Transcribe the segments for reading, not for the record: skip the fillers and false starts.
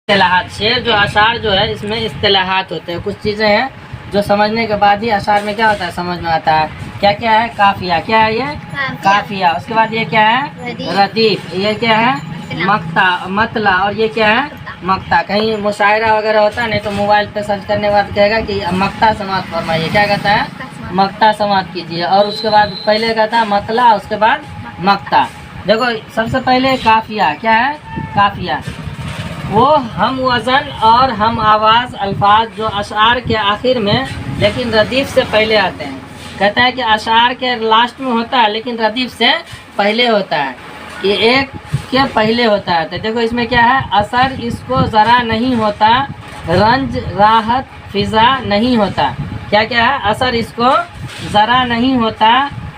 इस्तिलाहात। शेर जो अशार जो है इसमें इस्तिलाहात होते हैं, कुछ चीज़ें हैं जो समझने के बाद ही अशार में क्या होता है समझ में आता है। क्या क्या है? काफिया। क्या है ये? काफिया। उसके बाद ये क्या है? रदीफ। ये क्या है? मक्ता, मतला। और ये क्या है? मक्ता। कहीं मुशायरा वगैरह होता है नहीं तो मोबाइल पे सर्च करने के बाद कहेगा कि मक्ता समात फरमाइए। क्या कहता है? मक्ता समात कीजिए। और उसके बाद पहले कहता है मतला, उसके बाद मक्ता। देखो सबसे पहले काफिया। क्या है? काफिया वो हम वज़न और हम आवाज़ अल्फाज जो अशार के आखिर में लेकिन रदीफ से पहले आते हैं। कहता है कि अशार के लास्ट में होता है लेकिन रदीफ से पहले होता है, कि एक के पहले होता है। तो देखो इसमें क्या है? असर इसको ज़रा नहीं होता, रंज राहत फिज़ा नहीं होता। क्या क्या है? असर इसको ज़रा नहीं होता,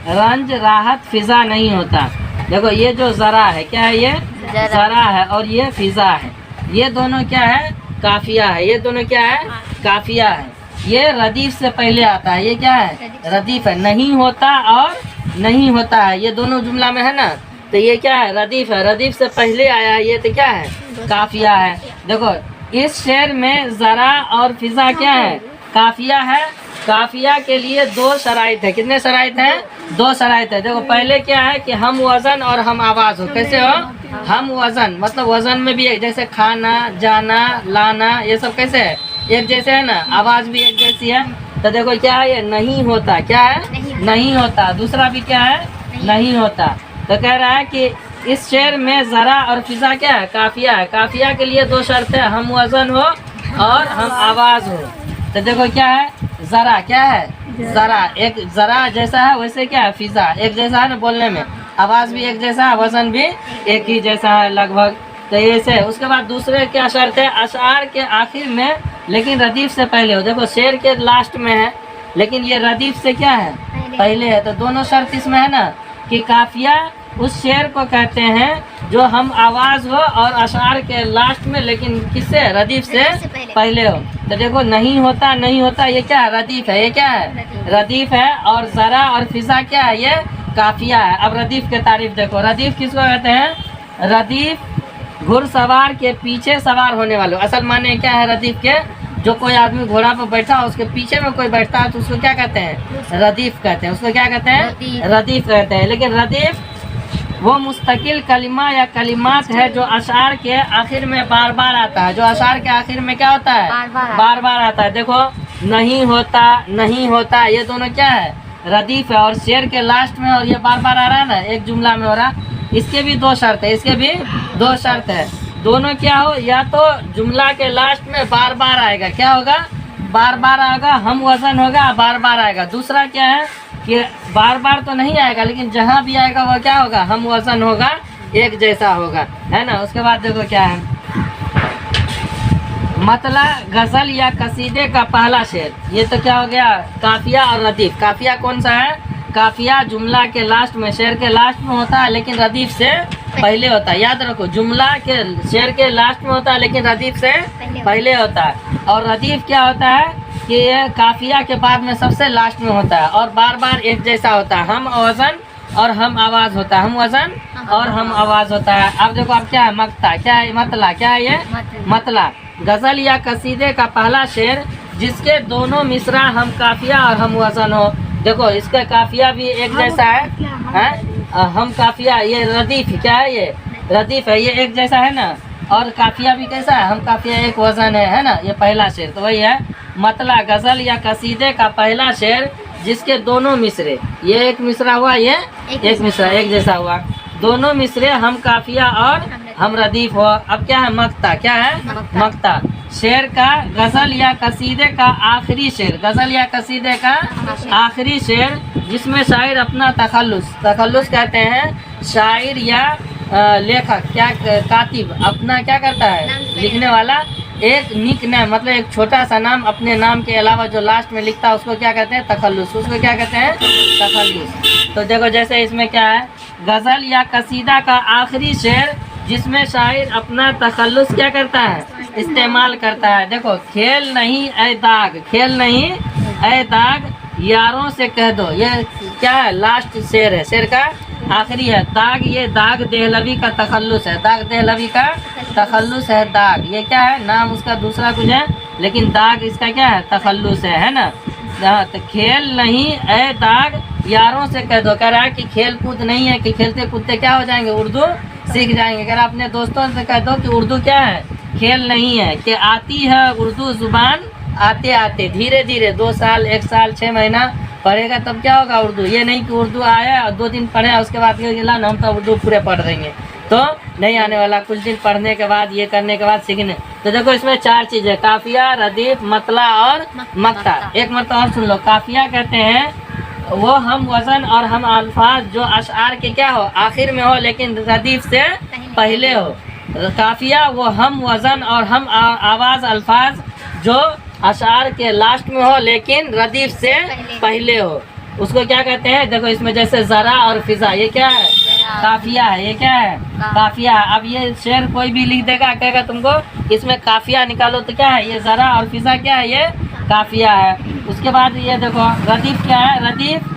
रंज राहत फिज़ा नहीं होता। देखो ये जो ज़रा है, क्या है? ये ज़रा है और ये फिज़ा है। ये दोनों क्या है? काफिया है। ये दोनों क्या है? काफिया है। ये रदीफ से पहले आता है। ये क्या है? रदीफ है। नहीं होता और नहीं होता है, ये दोनों जुमला में है ना, तो ये क्या है? रदीफ है। रदीफ से पहले आया है, ये तो क्या है? काफिया है। देखो इस शेर में ज़रा और फिजा क्या है? काफिया है। काफिया के लिए दो शराइत है। कितने शराइत हैं? दो शराइत है। देखो पहले क्या है कि हम वज़न और हम आवाज़ हो। कैसे हो? हम वज़न मतलब वज़न में भी एक जैसे खाना, जाना, लाना, ये सब कैसे है? एक जैसे है ना। आवाज़ भी एक जैसी है। तो देखो क्या है? ये नहीं होता। क्या है? नहीं होता। दूसरा भी क्या है? नहीं होता। तो कह रहा है कि इस शेर में ज़रा और फिजा क्या है? काफिया है। काफिया के लिए दो शर्त है, हम वज़न हो और हम आवाज़ हो। तो देखो क्या है? ज़रा। क्या है? ज़रा। एक ज़रा जैसा है वैसे क्या है? फिजा एक जैसा है ना बोलने में, आवाज़ भी एक जैसा है, वज़न भी एक ही जैसा है लगभग। तो ये से उसके बाद दूसरे क्या शर्त है? अशार के आखिर में लेकिन रदीफ से पहले हो। देखो शेर के लास्ट में है लेकिन ये रदीफ से क्या है? पहले है। तो दोनों शर्त इसमें है ना, कि काफिया उस शेर को कहते हैं जो हम आवाज़ हो और अशार के लास्ट में लेकिन किससे? रदीफ से पहले हो। तो देखो नहीं होता, नहीं होता, ये क्या है? रदीफ है। ये क्या है? रदीफ है। और ज़रा और फिजा क्या है? ये काफिया है। अब रदीफ के तारीफ देखो। रदीफ किसको कहते हैं? रदीफ घुड़सवार के पीछे सवार होने वाले। असल माने क्या है रदीफ के? जो कोई आदमी घोड़ा पर बैठा हो उसके पीछे में कोई बैठता है तो उसको क्या कहते हैं? रदीफ कहते हैं। उसको क्या कहते हैं? रदीफ कहते हैं। लेकिन रदीफ वो मुस्तकिल कलिमा या कलिमात है जो अशार के आखिर में बार बार आता है। जो अशार के आखिर में क्या होता है? बार बार आता है। देखो नहीं होता, नहीं होता, ये दोनों क्या है? रदीफ है। और शेर के लास्ट में और ये बार बार आ रहा है ना, एक जुमला में हो रहा। इसके भी दो शर्त है। इसके भी दो शर्त है। दोनों क्या हो? या तो जुमला के लास्ट में बार बार आएगा। क्या होगा? बार बार आएगा। हम वज़न होगा, बार बार आएगा। दूसरा क्या है कि बार बार तो नहीं आएगा लेकिन जहाँ भी आएगा वो क्या होगा? हम वज़न होगा, एक जैसा होगा, है ना। उसके बाद देखो क्या है? मतला गज़ल या कसीदे का पहला शेर। ये तो क्या हो गया? काफिया और रदीफ। काफिया कौन सा है? काफिया जुमला के लास्ट में, शेर के लास्ट में होता है लेकिन रदीफ से पहले होता है। याद रखो जुमला के शेर के लास्ट में होता है लेकिन रदीफ से पहले होता है। और रदीफ क्या होता है कि ये काफिया के बाद में सबसे लास्ट में होता है और बार बार एक जैसा होता है। हम वज़न और हम आवाज़ होता है। हम वज़न और हम आवाज़ होता है। अब देखो अब क्या है? मक्ता। क्या है? मतला। क्या है ये? मतला गज़ल या कसीदे का पहला शेर जिसके दोनों मिसरा हम काफिया और हम वज़न हो। देखो इसका काफिया भी एक जैसा है, हम काफिया, ये रदीफ। क्या है? ये रदीफ है। ये एक जैसा है ना। और काफिया भी कैसा है? हम काफिया एक वज़न है ना। ये पहला शेर तो वही है। मतला गज़ल या कसीदे का पहला शेर जिसके दोनों मिसरे, ये एक मिसरा हुआ, ये एक मिसरा, एक जैसा हुआ। दोनों मिसरे हम काफिया और हम रदीफ हो। अब क्या है? मक्ता। क्या है? मक्ता शेर का गज़ल या कसीदे का आखिरी शेर। गज़ल या कसीदे का आखिरी शेर जिसमें शायर अपना तखल्लुस कहते हैं। शायर या लेखक क्या कातिब अपना क्या करता है? लिखने वाला एक निक नेम मतलब एक छोटा सा नाम अपने नाम के अलावा जो लास्ट में लिखता है उसको क्या कहते हैं? तखल्लुस। उसको क्या कहते हैं? तखल्लुस। तो देखो जैसे इसमें क्या है? गज़ल या कसीदा का आखिरी शेर जिसमें शायर अपना तखल्लुस क्या करता है? इस्तेमाल करता है। देखो खेल नहीं ऐ दाग, खेल नहीं ऐ दाग, यारों से कह दो। ये क्या है? लास्ट शेर है। शेर का आखिरी है दाग। ये दाग देहलवी का तखल्लुस है, दाग देहलवी का तखल्लुस है दाग। ये क्या है, नाम उसका दूसरा कुछ है लेकिन दाग इसका क्या है, तखल्लुस है ना। तो खेल नहीं ए दाग यारों से कह दो। कह रहा है कि खेल कूद नहीं है कि खेलते कूदते क्या हो जाएंगे, उर्दू सीख जाएंगे। अगर अपने दोस्तों से कह दो कि उर्दू क्या है, खेल नहीं है, कि आती है उर्दू जुबान आते आते, धीरे धीरे 2 साल 1 साल 6 महीना पढ़ेगा तब क्या होगा उर्दू। ये नहीं कि उर्दू आया और 2 दिन पढ़े उसके बाद हम तो उर्दू पूरे पढ़ देंगे, तो नहीं आने वाला। कुछ दिन पढ़ने के बाद ये करने के बाद सीखने। तो देखो इसमें 4 चीज़ें, काफिया, रदीफ, मतला और मक्ता। एक मरतबा और सुन लो। काफिया कहते हैं वो हम वजन और हम अल्फाज जो अशआर के क्या हो, आखिर में हो लेकिन रदीफ से पहले हो। काफिया वो हम वजन और हम आवाज़ अल्फाज जो अशआर के लास्ट में हो लेकिन रदीफ से पहले हो, उसको क्या कहते हैं। देखो इसमें जैसे ज़रा और फिजा, ये क्या है, काफिया है। ये क्या है, काफिया। अब ये शेर कोई भी लिख देगा, कहेगा तुमको इसमें काफिया निकालो, तो क्या है, ये ज़रा और फिजा क्या है, ये काफिया है। उसके बाद ये देखो रदीफ क्या है, रदीफ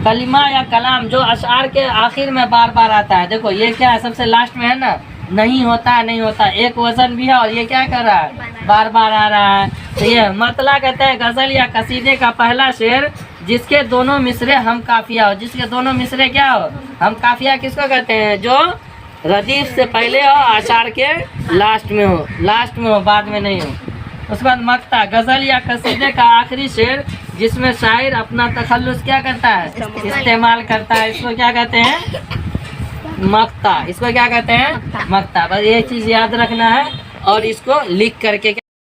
कलिमा या कलाम जो अशआर के आखिर में बार बार आता है। देखो ये क्या है, सबसे लास्ट में है ना, नहीं होता नहीं होता, एक वजन भी है और ये क्या कर रहा है, बार बार आ रहा है। तो ये मतला कहते हैं गज़ल या कसीदे का पहला शेर जिसके दोनों मिसरे हम काफिया हो। जिसके दोनों मिसरे क्या हो, हम काफिया किसको कहते हैं, जो रदीफ से पहले हो, अशआर के लास्ट में हो, लास्ट में हो, बाद में नहीं हो। उसके बाद मक्ता, गज़ल या कसीदे का आखिरी शेर जिसमें शायर अपना तखल्लुस क्या करता है, इस्तेमाल करता है, इसको क्या कहते हैं, मक्ता। इसको क्या कहते हैं, मक्ता। बस ये चीज़ याद रखना है और इसको लिख करके